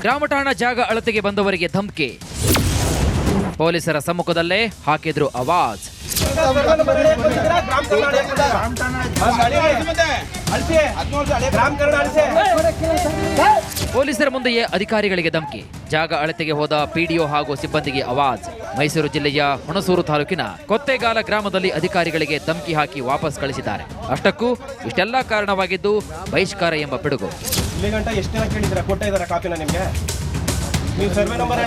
ಗ್ರಾಮ ಠಾಣಾ ಜಾಗ ಅಳತೆಗೆ ಬಂದವರಿಗೆ ಧಮಕಿ. ಪೊಲೀಸರ ಸಮ್ಮುಖದಲ್ಲೇ ಹಾಕಿದ್ರು ಆವಾಜ್. ಪೊಲೀಸರ ಮುಂದೆಯೇ ಅಧಿಕಾರಿಗಳಿಗೆ ಧಮಕಿ. ಜಾಗ ಅಳತೆಗೆ ಹೋದ ಪಿಡಿಒ ಹಾಗೂ ಸಿಬ್ಬಂದಿಗೆ ಆವಾಜ್. ಮೈಸೂರು ಜಿಲ್ಲೆಯ ಹುಣಸೂರು ತಾಲೂಕಿನ ಕೊತ್ತೆಗಾಲ ಗ್ರಾಮದಲ್ಲಿ ಅಧಿಕಾರಿಗಳಿಗೆ ಧಮಕಿ ಹಾಕಿ ವಾಪಸ್ ಕಳಿಸಿದ್ದಾರೆ. ಅಷ್ಟಕ್ಕೂ ಇಷ್ಟೆಲ್ಲ ಕಾರಣವಾಗಿದ್ದು ಬಹಿಷ್ಕಾರ ಎಂಬ ಪಿಡುಗು. ಇಲ್ಲಿ ಗಂಟ ಎಷ್ಟು ಜನ ಕೇಳಿದ್ರ ಕೊಡ್ತಾ ಇದಾರೆ ಕಾಪಿನ ನಿಮ್ಗೆ? ನೀವು ಸರ್ವೆ ನಂಬರ್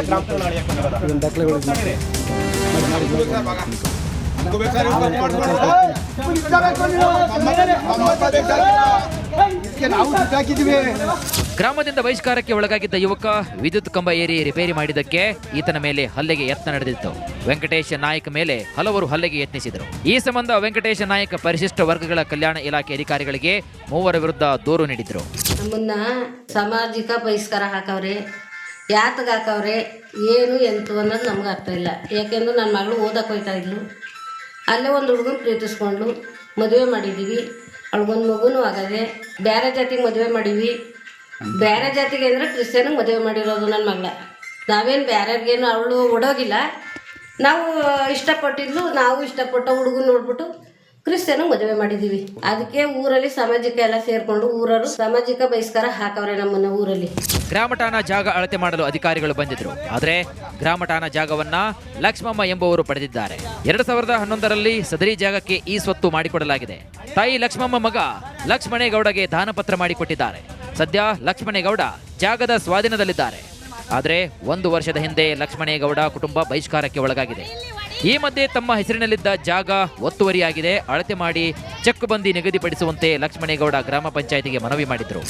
ಗ್ರಾಮ ಗ್ರಾಮದಿಂದ ಬಹಿಷ್ಕಾರಕ್ಕೆ ಒಳಗಾಗಿದ್ದ ಯುವಕ ವಿದ್ಯುತ್ ಕಂಬ ಏರಿ ರಿಪೇರಿ ಮಾಡಿದ್ದಕ್ಕೆ ಈತನ ಮೇಲೆ ಹಲ್ಲೆಗೆ ಯತ್ನ ನಡೆದಿತ್ತು. ವೆಂಕಟೇಶ ನಾಯಕ್ ಮೇಲೆ ಹಲವರು ಹಲ್ಲೆಗೆ ಯತ್ನಿಸಿದರು. ಈ ಸಂಬಂಧ ವೆಂಕಟೇಶ ನಾಯಕ್ ಪರಿಶಿಷ್ಟ ವರ್ಗಗಳ ಕಲ್ಯಾಣ ಇಲಾಖೆ ಅಧಿಕಾರಿಗಳಿಗೆ 3 ವಿರುದ್ಧ ದೂರು ನೀಡಿದ್ರು. ನಮ್ಮನ್ನ ಸಾಮಾಜಿಕ ಬಹಿಷ್ಕಾರ ಹಾಕವ್ರೆ, ಯಾತಕ್ಕೆ ಹಾಕವ್ರೆ, ಏನು ಎಂತು ಅನ್ನೋದು ನಮ್ಗೆ ಅರ್ಥ ಇಲ್ಲ. ಯಾಕೆಂದ್ರೆ ನನ್ನ ಮಗಳು ಓದಕ್ಕೆ ಹೋಗ್ತಾ ಇದ್ಲು. ಅಲ್ಲೇ ಒಂದು ಹುಡುಗನ ಪ್ರೀತಿಸ್ಕೊಂಡು ಮದುವೆ ಮಾಡಿದ್ದೀವಿ. ಅವಳಿಗೊಂದು ಮಗುನೂ ಆಗದೆ. ಬೇರೆ ಜಾತಿಗೆ ಮದುವೆ ಮಾಡೀವಿ. ಬೇರೆ ಜಾತಿಗೆ ಅಂದರೆ ಕ್ರಿಶ್ಚಿಯನಿಗೆ ಮದುವೆ ಮಾಡಿರೋದು ನನ್ನ ಮಗಳ. ನಾವೇನು ಬೇರೆಯವ್ರಿಗೇನು ಅವಳು ಒಡೋಗಿಲ್ಲ. ನಾವು ಇಷ್ಟಪಟ್ಟಿದ್ಲು. ನಾವು ಇಷ್ಟಪಟ್ಟ ಹುಡುಗನ ನೋಡ್ಬಿಟ್ಟು ಕ್ರಿಶ್ಚಿಯನಿಗೆ ಮದುವೆ ಮಾಡಿದ್ದೀವಿ. ಅದಕ್ಕೆ ಊರಲ್ಲಿ ಸಾಮಾಜಿಕ ಎಲ್ಲ ಸೇರಿಕೊಂಡು ಊರವರು ಸಾಮಾಜಿಕ ಬಹಿಷ್ಕಾರ ಹಾಕವ್ರೆ ನಮ್ಮನ್ನ ಊರಲ್ಲಿ. ಗ್ರಾಮ ಠಾಣಾ ಜಾಗ ಅಳತೆ ಮಾಡಲು ಅಧಿಕಾರಿಗಳು ಬಂದಿದ್ರು. ಆದರೆ ಗ್ರಾಮ ಠಾಣಾ ಜಾಗವನ್ನ ಲಕ್ಷ್ಮಮ್ಮ ಎಂಬುವರು ಪಡೆದಿದ್ದಾರೆ. 2011ರಲ್ಲಿ ಸದರಿ ಜಾಗಕ್ಕೆ ಈ ಸ್ವತ್ತು ಮಾಡಿಕೊಡಲಾಗಿದೆ. ತಾಯಿ ಲಕ್ಷ್ಮಮ್ಮ ಮಗ ಲಕ್ಷ್ಮಣೇಗೌಡಗೆ ದಾನಪತ್ರ ಮಾಡಿಕೊಟ್ಟಿದ್ದಾರೆ. ಸದ್ಯ ಲಕ್ಷ್ಮಣೇಗೌಡ ಜಾಗದ ಸ್ವಾಧೀನದಲ್ಲಿದ್ದಾರೆ. ಆದರೆ 1 ವರ್ಷದ ಹಿಂದೆ ಲಕ್ಷ್ಮಣೇಗೌಡ ಕುಟುಂಬ ಬಹಿಷ್ಕಾರಕ್ಕೆ ಒಳಗಾಗಿದೆ. ಈ ಮಧ್ಯೆ ತಮ್ಮ ಹೆಸರಿನಲ್ಲಿದ್ದ ಜಾಗ ಒತ್ತುವರಿಯಾಗಿದೆ, ಅಳತೆ ಮಾಡಿ ಚೆಕ್ ಬಂದಿ ನಿಗದಿಪಡಿಸುವಂತೆ ಲಕ್ಷ್ಮಣೇಗೌಡ ಗ್ರಾಮ ಪಂಚಾಯತಿಗೆ ಮನವಿ ಮಾಡಿದ್ರು.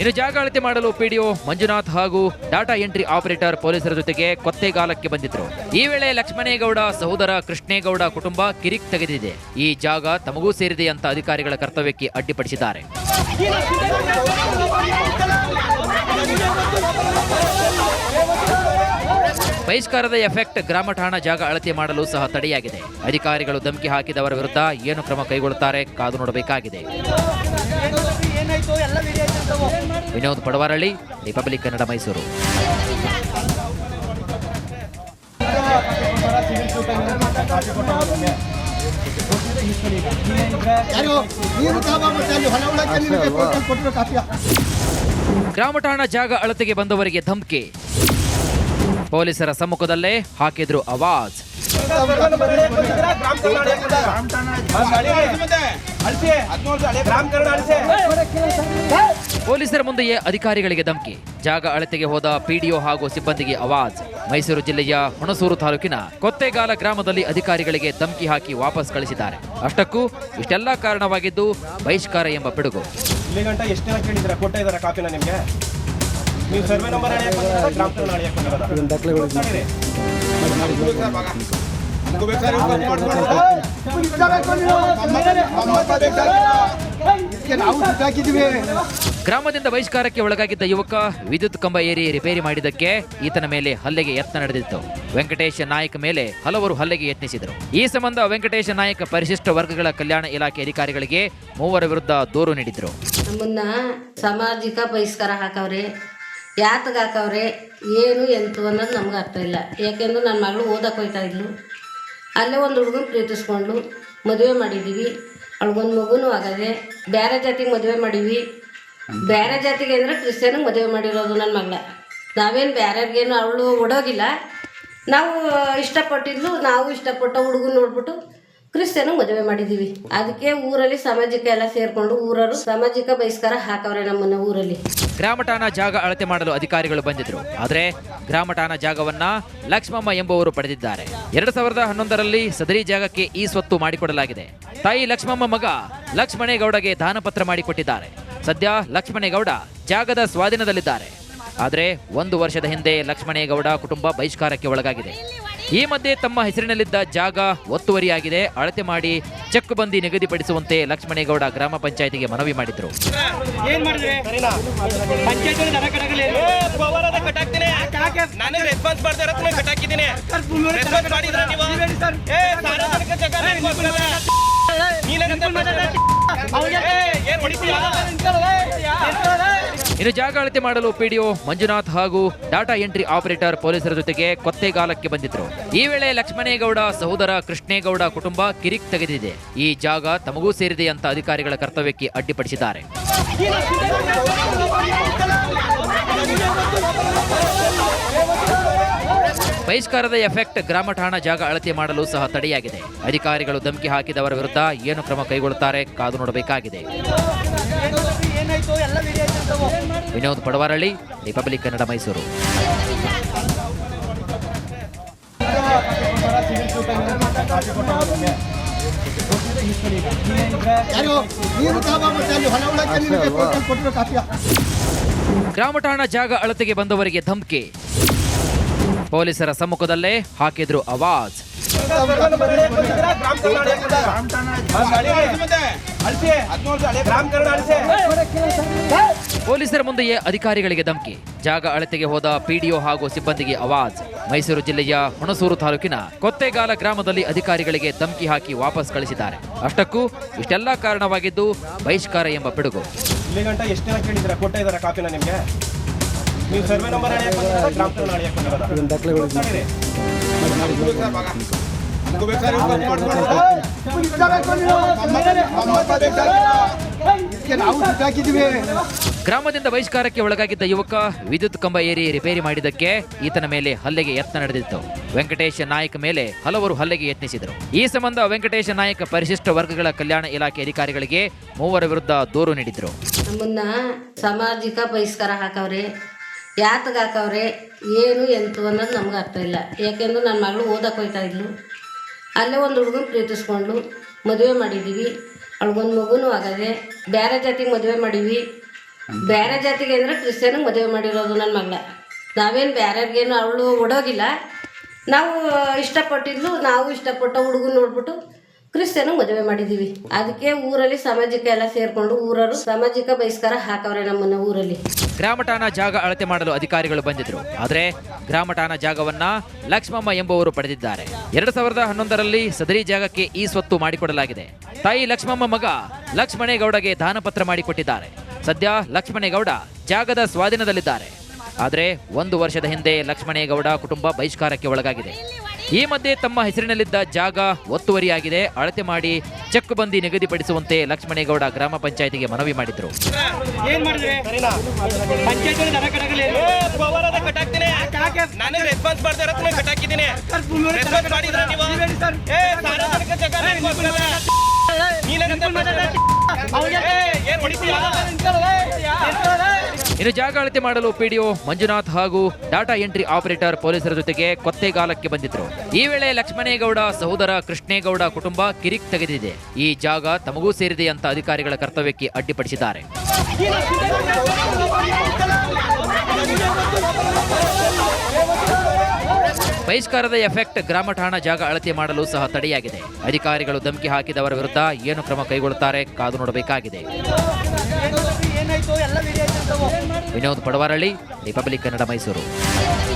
ಇನ್ನು ಜಾಗ ಅಳತೆ ಮಾಡಲು ಪಿಡಿಒ ಮಂಜುನಾಥ್ ಹಾಗೂ ಡಾಟಾ ಎಂಟ್ರಿ ಆಪರೇಟರ್ ಪೊಲೀಸರ ಜೊತೆಗೆ ಕೊತ್ತೆಗಾಲಕ್ಕೆ ಬಂದಿದ್ರು. ಈ ವೇಳೆ ಲಕ್ಷ್ಮಣೇಗೌಡ ಸಹೋದರ ಕೃಷ್ಣೇಗೌಡ ಕುಟುಂಬ ಕಿರಿಕ್ ತೆಗೆದಿದೆ. ಈ ಜಾಗ ತಮಗೂ ಸೇರಿದೆ ಅಂತ ಅಧಿಕಾರಿಗಳ ಕರ್ತವ್ಯಕ್ಕೆ ಅಡ್ಡಿಪಡಿಸಿದ್ದಾರೆ. ಬಹಿಷ್ಕಾರದ ಎಫೆಕ್ಟ್ ಗ್ರಾಮ ಠಾಣಾ ಜಾಗ ಅಳತೆ ಮಾಡಲು ಸಹ ತಡೆಯಾಗಿದೆ. ಅಧಿಕಾರಿಗಳು ಧಮಕಿ ಹಾಕಿದವರ ವಿರುದ್ಧ ಏನು ಕ್ರಮ ಕೈಗೊಳ್ಳುತ್ತಾರೆ ಕಾದು ನೋಡಬೇಕಾಗಿದೆ. ವಿನೋದ್ ಪಡವಾರಳ್ಳಿ, ರಿಪಬ್ಲಿಕ್ ಕನ್ನಡ, ಮೈಸೂರು. ಗ್ರಾಮ ಠಾಣಾ ಜಾಗ ಅಳತೆಗೆ ಬಂದವರಿಗೆ ಧಮಕಿ. ಪೊಲೀಸರ ಸಮ್ಮುಖದಲ್ಲೇ ಹಾಕಿದ್ರು ಆವಾಜ್. ಪೊಲೀಸರ ಮುಂದೆಯೇ ಅಧಿಕಾರಿಗಳಿಗೆ ಧಮಕಿ. ಜಾಗ ಅಳತೆಗೆ ಹೋದ ಪಿಡಿಒ ಹಾಗೂ ಸಿಬ್ಬಂದಿಗೆ ಆವಾಜ್. ಮೈಸೂರು ಜಿಲ್ಲೆಯ ಹುಣಸೂರು ತಾಲೂಕಿನ ಕೊತ್ತೆಗಾಲ ಗ್ರಾಮದಲ್ಲಿ ಅಧಿಕಾರಿಗಳಿಗೆ ಧಮಕಿ ಹಾಕಿ ವಾಪಸ್ ಕಳಿಸಿದ್ದಾರೆ. ಅಷ್ಟಕ್ಕೂ ಇಷ್ಟೆಲ್ಲ ಕಾರಣವಾಗಿದ್ದು ಬಹಿಷ್ಕಾರ ಎಂಬ ಪಿಡುಗು. ಇಲ್ಲಿ ಗಂಟ ಎಷ್ಟು ಜನ ಕೇಳಿದ್ರ ಕೊಡ್ತಾ ಇದಾರೆ ಕಾಪಿನ ನಿಮ್ಗೆ? ನೀವು ಸರ್ವೆ ನಂಬರ್ ಗ್ರಾಮ ಗ್ರಾಮದಿಂದ ಬಹಿಷ್ಕಾರಕ್ಕೆ ಒಳಗಾಗಿದ್ದ ಯುವಕ ವಿದ್ಯುತ್ ಕಂಬ ಏರಿ ರಿಪೇರಿ ಮಾಡಿದ್ದಕ್ಕೆ ಈತನ ಮೇಲೆ ಹಲ್ಲೆಗೆ ಯತ್ನ ನಡೆದಿತ್ತು. ವೆಂಕಟೇಶ ನಾಯಕ್ ಮೇಲೆ ಹಲವರು ಹಲ್ಲೆಗೆ ಯತ್ನಿಸಿದರು. ಈ ಸಂಬಂಧ ವೆಂಕಟೇಶ ನಾಯಕ್ ಪರಿಶಿಷ್ಟ ವರ್ಗಗಳ ಕಲ್ಯಾಣ ಇಲಾಖೆ ಅಧಿಕಾರಿಗಳಿಗೆ 3 ವಿರುದ್ಧ ದೂರು ನೀಡಿದ್ರು. ನಮ್ಮನ್ನ ಸಾಮಾಜಿಕ ಬಹಿಷ್ಕಾರ ಹಾಕವ್ರೆ, ಯಾತಕ್ಕೆ ಹಾಕವ್ರೆ, ಏನು ಎಂತು ಅನ್ನೋದು ನಮ್ಗೆ ಅರ್ಥ ಇಲ್ಲ. ಯಾಕೆಂದ್ರೆ ನನ್ನ ಮಗಳು ಓದಕ್ಕೆ ಹೋಗ್ತಾ ಇದ್ಲು. ಅಲ್ಲೇ ಒಂದು ಹುಡುಗನ ಪ್ರೀತಿಸ್ಕೊಂಡು ಮದುವೆ ಮಾಡಿದ್ದೀವಿ. ಅವಳಿಗೊಂದು ಮಗುನೂ ಆಗದೆ. ಬೇರೆ ಜಾತಿಗೆ ಮದುವೆ ಮಾಡೀವಿ. ಬೇರೆ ಜಾತಿಗೆ ಅಂದರೆ ಕ್ರಿಶ್ಚಿಯನಿಗೆ ಮದುವೆ ಮಾಡಿರೋದು ನನ್ನ ಮಗಳ. ನಾವೇನು ಬೇರೆಯವ್ರಿಗೇನು ಅವಳು ಒಡೋಗಿಲ್ಲ. ನಾವು ಇಷ್ಟಪಟ್ಟಿದ್ಲು. ನಾವು ಇಷ್ಟಪಟ್ಟ ಹುಡುಗನ ನೋಡ್ಬಿಟ್ಟು ಕ್ರಿಶ್ಚಿಯನಿಗೆ ಮದುವೆ ಮಾಡಿದ್ದೀವಿ. ಅದಕ್ಕೆ ಊರಲ್ಲಿ ಸಾಮಾಜಿಕ ಎಲ್ಲ ಸೇರಿಕೊಂಡು ಊರವರು ಸಾಮಾಜಿಕ ಬಹಿಷ್ಕಾರ ಹಾಕವ್ರೆ ನಮ್ಮನ್ನ ಊರಲ್ಲಿ. ಗ್ರಾಮ ಠಾಣಾ ಜಾಗ ಅಳತೆ ಮಾಡಲು ಅಧಿಕಾರಿಗಳು ಬಂದಿದ್ರು. ಆದರೆ ಗ್ರಾಮ ಠಾಣಾ ಜಾಗವನ್ನ ಲಕ್ಷ್ಮಮ್ಮ ಎಂಬುವರು ಪಡೆದಿದ್ದಾರೆ. 2011ರಲ್ಲಿ ಸದರಿ ಜಾಗಕ್ಕೆ ಈ ಸ್ವತ್ತು ಮಾಡಿಕೊಡಲಾಗಿದೆ. ತಾಯಿ ಲಕ್ಷ್ಮಮ್ಮ ಮಗ ಲಕ್ಷ್ಮಣೇಗೌಡಗೆ ದಾನಪತ್ರ ಮಾಡಿಕೊಟ್ಟಿದ್ದಾರೆ. ಸದ್ಯ ಲಕ್ಷ್ಮಣೇಗೌಡ ಜಾಗದ ಸ್ವಾಧೀನದಲ್ಲಿದ್ದಾರೆ. ಆದರೆ 1 ವರ್ಷದ ಹಿಂದೆ ಲಕ್ಷ್ಮಣೇಗೌಡ ಕುಟುಂಬ ಬಹಿಷ್ಕಾರಕ್ಕೆ ಒಳಗಾಗಿದೆ. ಈ ಮಧ್ಯೆ ತಮ್ಮ ಹೆಸರಿನಲ್ಲಿದ್ದ ಜಾಗ ಒತ್ತುವರಿಯಾಗಿದೆ, ಅಳತೆ ಮಾಡಿ ಚೆಕ್ ಬಂದಿ ನಿಗದಿಪಡಿಸುವಂತೆ ಲಕ್ಷ್ಮಣೇಗೌಡ ಗ್ರಾಮ ಪಂಚಾಯಿತಿಗೆ ಮನವಿ ಮಾಡಿದ್ರು. ಏನ್ ಮಾಡಿದ್ರೆ ಸರಿನಾ? ಪಂಚಾಯತ್ ದನ ಕಟ್ಟಗಲ್ಲ ಗೋವಾರದ ಕಟ್ಟಾಕ್ತೀನಿ. ನಾನು ರೆಸ್ಪಾನ್ಸ್ ಮಾಡ್ತಾ ಇರೋದು ಕಟ್ಟಾಕಿದ್ದೀನಿ. ರೆಸ್ಪಾನ್ಸ್ ಮಾಡಿದ್ರೆ ನೀವು ಸಾರ್ವಜನಿಕ ಜಾಗ ಇನ್ನು ಜಾಗ ಅಳತೆ ಮಾಡಲು ಪಿಡಿಒ ಮಂಜುನಾಥ್ ಹಾಗೂ ಡಾಟಾ ಎಂಟ್ರಿ ಆಪರೇಟರ್ ಪೊಲೀಸರ ಜೊತೆಗೆ ಕೊತ್ತೆಗಾಲಕ್ಕೆ ಬಂದಿದ್ರು. ಈ ವೇಳೆ ಲಕ್ಷ್ಮಣೇಗೌಡ ಸಹೋದರ ಕೃಷ್ಣೇಗೌಡ ಕುಟುಂಬ ಕಿರಿಕ್ ತೆಗೆದಿದೆ. ಈ ಜಾಗ ತಮಗೂ ಸೇರಿದೆ ಅಂತ ಅಧಿಕಾರಿಗಳ ಕರ್ತವ್ಯಕ್ಕೆ ಅಡ್ಡಿಪಡಿಸಿದ್ದಾರೆ. ಬಹಿಷ್ಕಾರದ ಎಫೆಕ್ಟ್ ಗ್ರಾಮ ಠಾಣಾ ಜಾಗ ಅಳತೆ ಮಾಡಲು ಸಹ ತಡೆಯಾಗಿದೆ. ಅಧಿಕಾರಿಗಳು ಧಮಕಿ ಹಾಕಿದವರ ವಿರುದ್ಧ ಏನು ಕ್ರಮ ಕೈಗೊಳ್ಳುತ್ತಾರೆ ಕಾದು ನೋಡಬೇಕಾಗಿದೆ. ವಿನೋದ್ ಪಡವಾರಳ್ಳಿ, ರಿಪಬ್ಲಿಕ್ ಕನ್ನಡ, ಮೈಸೂರು. ಗ್ರಾಮ ಠಾಣಾ ಜಾಗ ಅಳತೆಗೆ ಬಂದವರಿಗೆ ಧಮಕಿ, ಪೊಲೀಸರ ಸಮ್ಮುಖದಲ್ಲೇ ಹಾಕಿದ್ರು ಆವಾಜ್. ಪೊಲೀಸರ ಮುಂದೆಯೇ ಅಧಿಕಾರಿಗಳಿಗೆ ಧಮಕಿ, ಜಾಗ ಅಳತೆಗೆ ಹೋದ ಪಿಡಿಒ ಹಾಗೂ ಸಿಬ್ಬಂದಿಗೆ ಆವಾಜ್. ಮೈಸೂರು ಜಿಲ್ಲೆಯ ಹುಣಸೂರು ತಾಲೂಕಿನ ಕೊತ್ತೆಗಾಲ ಗ್ರಾಮದಲ್ಲಿ ಅಧಿಕಾರಿಗಳಿಗೆ ಧಮಕಿ ಹಾಕಿ ವಾಪಸ್ ಕಳಿಸಿದ್ದಾರೆ. ಅಷ್ಟಕ್ಕೂ ಇಷ್ಟೆಲ್ಲ ಕಾರಣವಾಗಿದ್ದು ಬಹಿಷ್ಕಾರ ಎಂಬ ಪಿಡುಗು. ಇಲ್ಲಿ ಗಂಟ ಎಷ್ಟು ಜನ ಕೇಳಿದ್ರ ಕೊಡ್ತಾ ಇದಾರೆ ಕಾಪಿನ ನಿಮ್ಗೆ? ನೀವು ಸರ್ವೆ ನಂಬರ್ ಅಳಿಯಕ್ಕೆ ಬಂದಿರೋದ, ಗ್ರಾಮ ಠಾಣಾ ಅಳಿಯಕ್ಕೆ ಬಂದಿರೋದ? ಗ್ರಾಮದಿಂದ ಬಹಿಷ್ಕಾರಕ್ಕೆ ಒಳಗಾಗಿದ್ದ ಯುವಕ ವಿದ್ಯುತ್ ಕಂಬ ಏರಿ ರಿಪೇರಿ ಮಾಡಿದ್ದಕ್ಕೆ ಈತನ ಮೇಲೆ ಹಲ್ಲೆಗೆ ಯತ್ನ ನಡೆದಿತ್ತು. ವೆಂಕಟೇಶ ನಾಯಕ್ ಮೇಲೆ ಹಲವರು ಹಲ್ಲೆಗೆ ಯತ್ನಿಸಿದರು. ಈ ಸಂಬಂಧ ವೆಂಕಟೇಶ ನಾಯಕ್ ಪರಿಶಿಷ್ಟ ವರ್ಗಗಳ ಕಲ್ಯಾಣ ಇಲಾಖೆ ಅಧಿಕಾರಿಗಳಿಗೆ 3 ವಿರುದ್ಧ ದೂರು ನೀಡಿದ್ರು. ನಮ್ಮನ್ನ ಸಾಮಾಜಿಕ ಬಹಿಷ್ಕಾರ ಹಾಕವ್ರೆ, ಯಾತಕ್ಕೆ ಹಾಕವ್ರೆ, ಏನು ಎಂತು ಅನ್ನೋದು ನಮ್ಗೆ ಅರ್ಥ ಇಲ್ಲ. ಯಾಕೆಂದ್ರೆ ನನ್ನ ಮಗಳು ಓದಕ್ಕೆ ಹೋಗ್ತಾ ಇದ್ಲು. ಅಲ್ಲೇ ಒಂದು ಹುಡುಗನ ಪ್ರೀತಿಸ್ಕೊಂಡು ಮದುವೆ ಮಾಡಿದ್ದೀವಿ. ಅವಳಿಗೊಂದು ಮಗುನೂ ಆಗದೆ. ಬೇರೆ ಜಾತಿಗೆ ಮದುವೆ ಮಾಡೀವಿ. ಬೇರೆ ಜಾತಿಗೆ ಅಂದರೆ ಕ್ರಿಶ್ಚಿಯನಿಗೆ ಮದುವೆ ಮಾಡಿರೋದು ನನ್ನ ಮಗಳ. ನಾವೇನು ಬೇರೆಯವ್ರಿಗೇನು ಅವಳು ಒಡೋಗಿಲ್ಲ. ನಾವು ಇಷ್ಟಪಟ್ಟಿದ್ಲು, ನಾವು ಇಷ್ಟಪಟ್ಟ ಹುಡುಗನ ನೋಡ್ಬಿಟ್ಟು ಕ್ರಿಶ್ಚಿಯನಿಗೆ ಮದುವೆ ಮಾಡಿದ್ದೀವಿ. ಅದಕ್ಕೆ ಊರಲ್ಲಿ ಸಾಮಾಜಿಕ ಎಲ್ಲ ಸೇರಿಕೊಂಡು ಊರವರು ಸಾಮಾಜಿಕ ಬಹಿಷ್ಕಾರ ಹಾಕವ್ರೆ ನಮ್ಮನ್ನ ಊರಲ್ಲಿ. ಗ್ರಾಮ ಠಾಣಾ ಜಾಗ ಅಳತೆ ಮಾಡಲು ಅಧಿಕಾರಿಗಳು ಬಂದಿದ್ರು. ಆದರೆ ಗ್ರಾಮ ಠಾಣಾ ಜಾಗವನ್ನ ಲಕ್ಷ್ಮಮ್ಮ ಎಂಬುವರು ಪಡೆದಿದ್ದಾರೆ. 2011ರಲ್ಲಿ ಸದರಿ ಜಾಗಕ್ಕೆ ಈ ಸ್ವತ್ತು ಮಾಡಿಕೊಡಲಾಗಿದೆ. ತಾಯಿ ಲಕ್ಷ್ಮಮ್ಮ ಮಗ ಲಕ್ಷ್ಮಣೇಗೌಡಗೆ ದಾನಪತ್ರ ಮಾಡಿಕೊಟ್ಟಿದ್ದಾರೆ. ಸದ್ಯ ಲಕ್ಷ್ಮಣೇಗೌಡ ಜಾಗದ ಸ್ವಾಧೀನದಲ್ಲಿದ್ದಾರೆ. ಆದರೆ 1 ವರ್ಷದ ಹಿಂದೆ ಲಕ್ಷ್ಮಣೇಗೌಡ ಕುಟುಂಬ ಬಹಿಷ್ಕಾರಕ್ಕೆ ಒಳಗಾಗಿದೆ. ಈ ಮಧ್ಯೆ ತಮ್ಮ ಹೆಸರಿನಲ್ಲಿದ್ದ ಜಾಗ ಒತ್ತುವರಿಯಾಗಿದೆ, ಅಳತೆ ಮಾಡಿ ಚೆಕ್ ಬಂದಿ ನಿಗದಿಪಡಿಸುವಂತೆ ಲಕ್ಷ್ಮಣೇಗೌಡ ಗ್ರಾಮ ಪಂಚಾಯಿತಿಗೆ ಮನವಿ ಮಾಡಿದ್ರು. ಏನ್ ಮಾಡಿದ್ರೆ ಪಂಚಾಯತ್ ದನ ಕಟ್ಟಗಲ್ಲ ಗೋವಾರದ ಕಟ್ಟಾಕ್ತೀನಿ. ನಾನು ರೆಸ್ಪಾನ್ಸ್ ಮಾಡ್ತಾ ಇರೋದು ಕಟ್ಟಾಕಿದ್ದೀನಿ. ರೆಸ್ಪಾನ್ಸ್ ಮಾಡಿದ್ರೆ ನೀವು ಸಾರ್ವಜನಿಕ ಜಾಗ ಇನ್ನು ಜಾಗ ಅಳತೆ ಮಾಡಲು ಪಿಡಿಒ ಮಂಜುನಾಥ್ ಹಾಗೂ ಡಾಟಾ ಎಂಟ್ರಿ ಆಪರೇಟರ್ ಪೊಲೀಸರ ಜೊತೆಗೆ ಕೊತ್ತೆಗಾಲಕ್ಕೆ ಬಂದಿದ್ರು. ಈ ವೇಳೆ ಲಕ್ಷ್ಮಣೇಗೌಡ ಸಹೋದರ ಕೃಷ್ಣೇಗೌಡ ಕುಟುಂಬ ಕಿರಿಕ್ ತೆಗೆದಿದೆ. ಈ ಜಾಗ ತಮಗೂ ಸೇರಿದೆ ಅಂತ ಅಧಿಕಾರಿಗಳ ಕರ್ತವ್ಯಕ್ಕೆ ಅಡ್ಡಿಪಡಿಸಿದ್ದಾರೆ. ಬಹಿಷ್ಕಾರದ ಎಫೆಕ್ಟ್ ಗ್ರಾಮ ಠಾಣಾ ಜಾಗ ಅಳತೆ ಮಾಡಲು ಸಹ ತಡೆಯಾಗಿದೆ. ಅಧಿಕಾರಿಗಳು ಧಮಕಿ ಹಾಕಿದವರ ವಿರುದ್ಧ ಏನು ಕ್ರಮ ಕೈಗೊಳ್ಳುತ್ತಾರೆ ಕಾದು ನೋಡಬೇಕಾಗಿದೆ. ವಿನೋದ್ ಪಡವಾರಳ್ಳಿ, ರಿಪಬ್ಲಿಕ್ ಕನ್ನಡ, ಮೈಸೂರು.